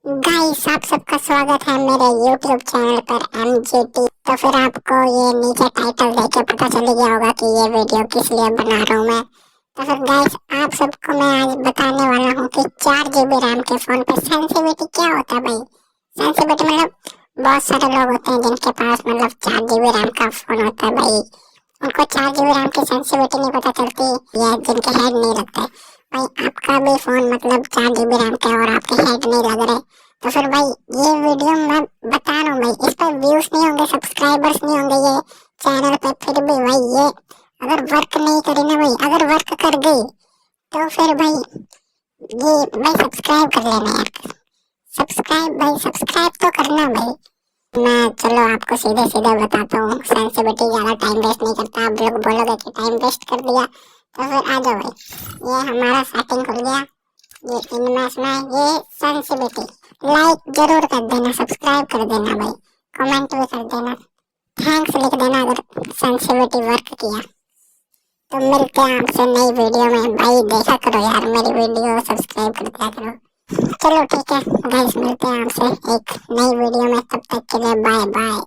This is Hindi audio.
गाइस, आप सबका स्वागत है मेरे YouTube चैनल पर MGT। तो फिर आपको ये नीचे टाइटल देख के पता चल गया होगा कि ये वीडियो किस लिए बना रहा हूँ मैं। तो फिर गाइस, आप सबको मैं आज बताने वाला हूँ कि 4 GB रैम के फोन पे सेंसिटिविटी क्या होता है भाई। सेंसिटिविटी मतलब बहुत सारे लोग होते हैं जिनके पास मतलब 4 GB रैम का फोन होता है भाई, उनको 4 GB रैम की सेंसिटिविटी नहीं पता चलती या जिनके हेड नहीं लगते। भाई आपका भी फोन मतलब 4 GB रैम का है और आपके हेड नहीं लग रहे, तो फिर भाई ये वीडियो मैं बता रहा हूँ भाई, इस पर व्यूज नहीं होंगे, सब्सक्राइबर्स नहीं होंगे ये चैनल पे, फिर भी भाई ये अगर वर्क नहीं करी ना भाई, अगर वर्क कर गई तो फिर भाई ये भाई सब्सक्राइब कर लेना यार। सब्सक्राइब भाई, सब्सक्राइब तो करना भाई। मैं चलो आपको सीधे सीधे बताता हूँ, सेंसिटिविटी ज़्यादा टाइम वेस्ट नहीं करता। आप लोग बोलोगे कि टाइम वेस्ट कर दिया, तो फिर आ जाओ भाई। ये हमारा सेटिंग खुल गया, ये इनमें इसमें ये सेंसिटिविटी। लाइक जरूर कर देना, सब्सक्राइब कर देना भाई, कमेंट भी कर देना, थैंक्स लिख देना अगर सेंसिटिविटी वर्क किया। तो मिलते हैं आपसे नई वीडियो में भाई, देखा करो यार मेरी वीडियो, सब्सक्राइब कर दिया करो। चलो ठीक है गाइस, मिलते हैं आपसे एक नई वीडियो में, तब तक के लिए बाय बाय।